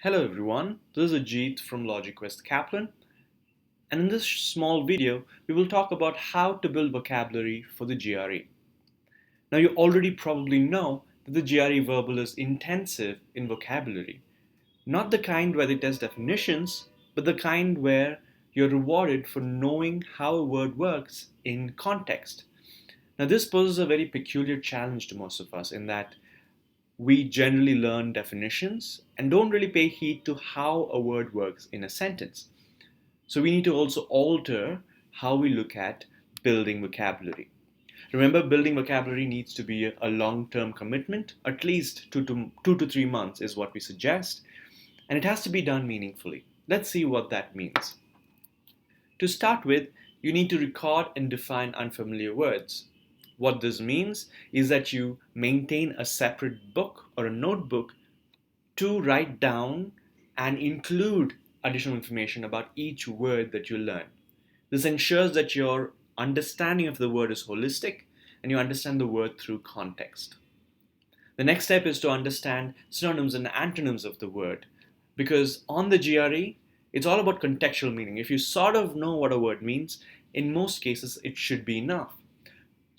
Hello everyone, this is Ajit from Logiquest Kaplan, and in this small video we will talk about how to build vocabulary for the GRE. Now you already probably know that the GRE Verbal is intensive in vocabulary, not the kind where they test definitions, but the kind where you're rewarded for knowing how a word works in context. Now this poses a very peculiar challenge to most of us in that we generally learn definitions and don't really pay heed to how a word works in a sentence. So we need to also alter how we look at building vocabulary. Remember, building vocabulary needs to be a long-term commitment, at least 2 to 3 months is what we suggest, and it has to be done meaningfully. Let's see what that means. To start with, you need to record and define unfamiliar words. What this means is that you maintain a separate book or a notebook to write down and include additional information about each word that you learn. This ensures that your understanding of the word is holistic and you understand the word through context. The next step is to understand synonyms and antonyms of the word, because on the GRE, it's all about contextual meaning. If you sort of know what a word means, in most cases it should be enough.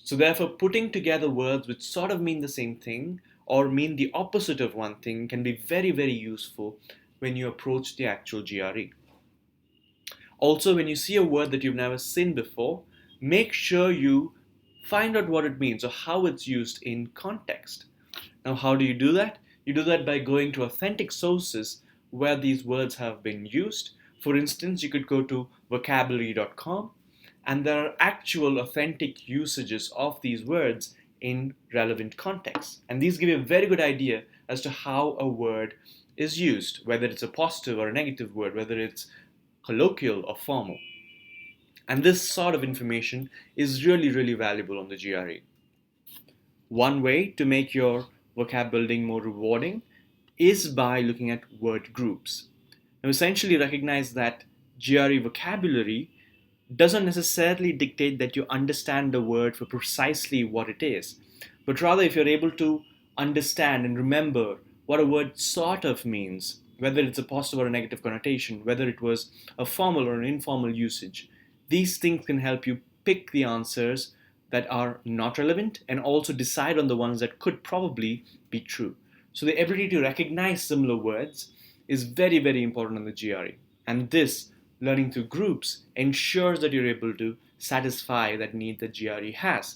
So therefore, putting together words which sort of mean the same thing or mean the opposite of one thing can be very, very useful when you approach the actual GRE. Also, when you see a word that you've never seen before, make sure you find out what it means or how it's used in context. Now, how do you do that? You do that by going to authentic sources where these words have been used. For instance, you could go to vocabulary.com and there are actual authentic usages of these words in relevant contexts. And these give you a very good idea as to how a word is used, whether it's a positive or a negative word, whether it's colloquial or formal. And this sort of information is really, really valuable on the GRE. One way to make your vocab building more rewarding is by looking at word groups. Now, essentially recognize that GRE vocabulary doesn't necessarily dictate that you understand the word for precisely what it is, but rather if you're able to understand and remember what a word sort of means, whether it's a positive or a negative connotation, whether it was a formal or an informal usage, these things can help you pick the answers that are not relevant and also decide on the ones that could probably be true. So the ability to recognize similar words is very, very important on the GRE. And this, learning through groups, ensures that you're able to satisfy that need that GRE has.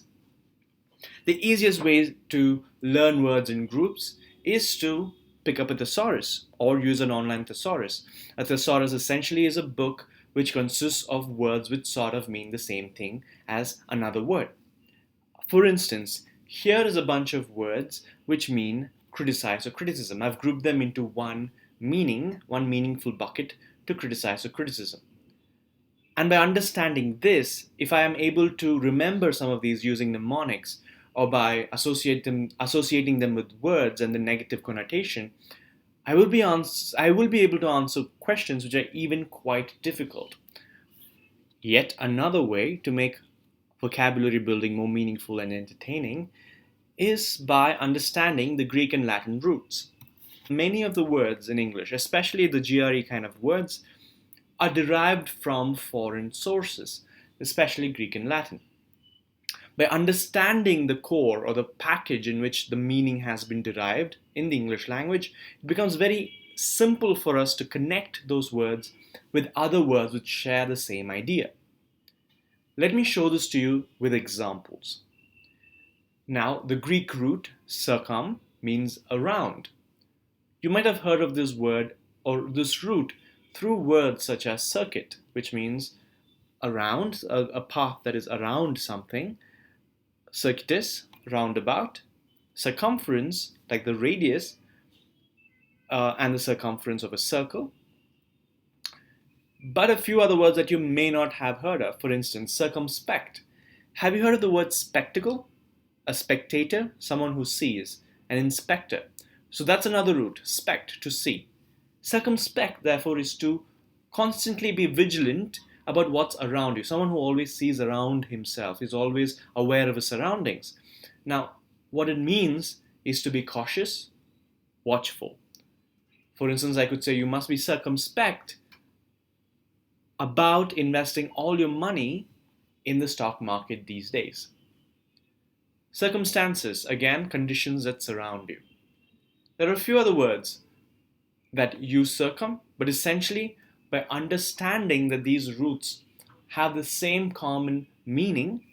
The easiest way to learn words in groups is to pick up a thesaurus or use an online thesaurus. A thesaurus essentially is a book which consists of words which sort of mean the same thing as another word. For instance, here is a bunch of words which mean criticize or criticism. I've grouped them into one meaningful bucket to criticize or criticism. And by understanding this, if I am able to remember some of these using mnemonics or by associating them with words and the negative connotation, I will be able to answer questions which are even quite difficult. Yet another way to make vocabulary building more meaningful and entertaining is by understanding the Greek and Latin roots. Many of the words in English, especially the GRE kind of words, are derived from foreign sources, especially Greek and Latin. By understanding the core or the package in which the meaning has been derived in the English language, it becomes very simple for us to connect those words with other words which share the same idea. Let me show this to you with examples. Now, the Greek root circum means around. You might have heard of this word or this root through words such as circuit, which means around, a path that is around something, circuitous, roundabout, circumference, like the radius and the circumference of a circle, but a few other words that you may not have heard of. For instance, circumspect. Have you heard of the word spectacle? A spectator, someone who sees, an inspector. So that's another root, spect, to see. Circumspect, therefore, is to constantly be vigilant about what's around you. Someone who always sees around himself, is always aware of his surroundings. Now, what it means is to be cautious, watchful. For instance, I could say you must be circumspect about investing all your money in the stock market these days. Circumstances, again, conditions that surround you. There are a few other words that use circum, but essentially, by understanding that these roots have the same common meaning,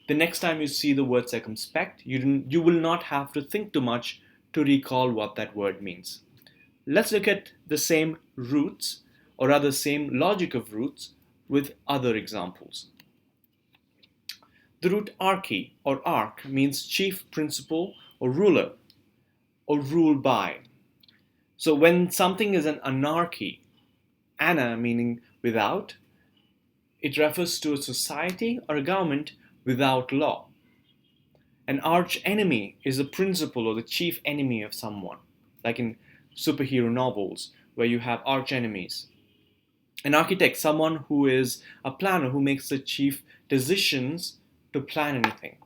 the next time you see the word circumspect, you will not have to think too much to recall what that word means. Let's look at the same roots, or rather same logic of roots, with other examples. The root archi or arc means chief, principal, or ruler, or rule by. So when something is an anarchy, ana meaning without, it refers to a society or a government without law. An arch enemy is the principal or the chief enemy of someone, like in superhero novels where you have arch enemies. An architect, someone who is a planner who makes the chief decisions to plan anything.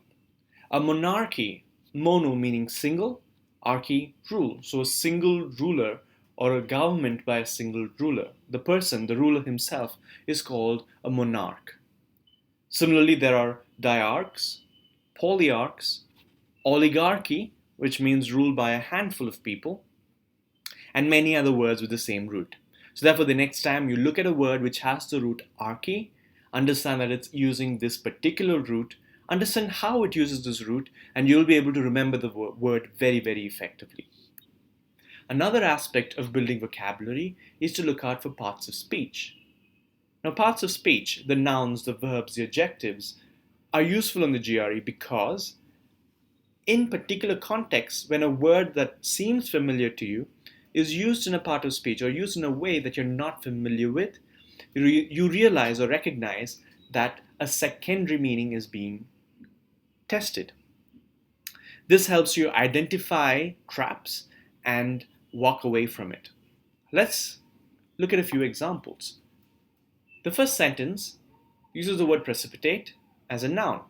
A monarchy, mono meaning single, archy rule, so a single ruler or a government by a single ruler. The person, the ruler himself, is called a monarch. Similarly, there are diarchs, polyarchs, oligarchy, which means ruled by a handful of people, and many other words with the same root. So therefore, the next time you look at a word which has the root archy, understand that it's using this particular root, understand how it uses this root, and you'll be able to remember the word very, very effectively. Another aspect of building vocabulary is to look out for parts of speech. Now, parts of speech, the nouns, the verbs, the adjectives, are useful in the GRE because in particular contexts, when a word that seems familiar to you is used in a part of speech or used in a way that you're not familiar with, you realize or recognize that a secondary meaning is being tested. This helps you identify traps and walk away from it. Let's look at a few examples. The first sentence uses the word precipitate as a noun.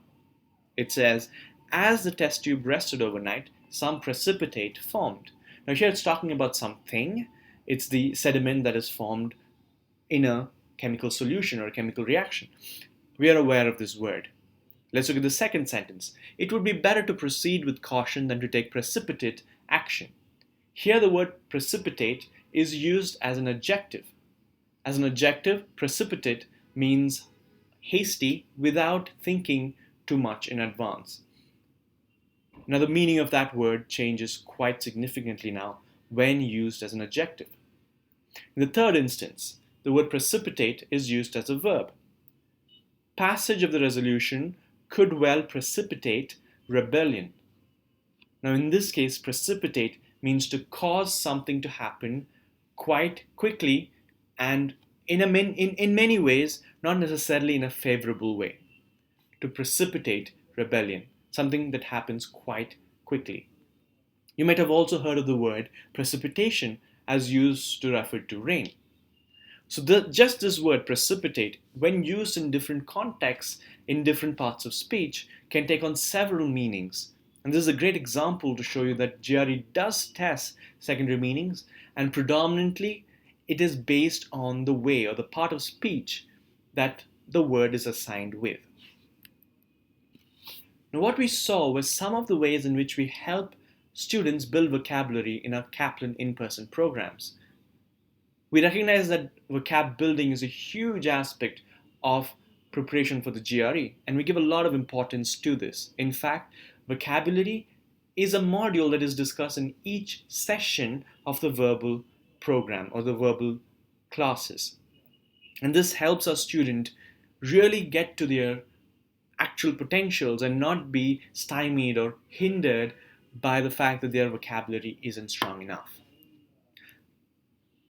It says, as the test tube rested overnight, some precipitate formed. Now here it's talking about something. It's the sediment that is formed in a chemical solution or a chemical reaction. We are aware of this word. Let's look at the second sentence. It would be better to proceed with caution than to take precipitate action. Here the word precipitate is used as an adjective. As an adjective, precipitate means hasty without thinking too much in advance. Now the meaning of that word changes quite significantly now when used as an adjective. In the third instance, the word precipitate is used as a verb. Passage of the resolution could well precipitate rebellion. Now in this case, precipitate means to cause something to happen quite quickly and in many ways, not necessarily in a favorable way. To precipitate rebellion, something that happens quite quickly. You might have also heard of the word precipitation as used to refer to rain. So just this word precipitate, when used in different contexts, in different parts of speech, can take on several meanings. And this is a great example to show you that GRE does test secondary meanings, and predominantly it is based on the way or the part of speech that the word is assigned with. Now what we saw was some of the ways in which we help students build vocabulary in our Kaplan in-person programs. We recognize that vocab building is a huge aspect of preparation for the GRE, and we give a lot of importance to this. In fact, vocabulary is a module that is discussed in each session of the verbal program or the verbal classes. And this helps our student really get to their actual potentials and not be stymied or hindered by the fact that their vocabulary isn't strong enough.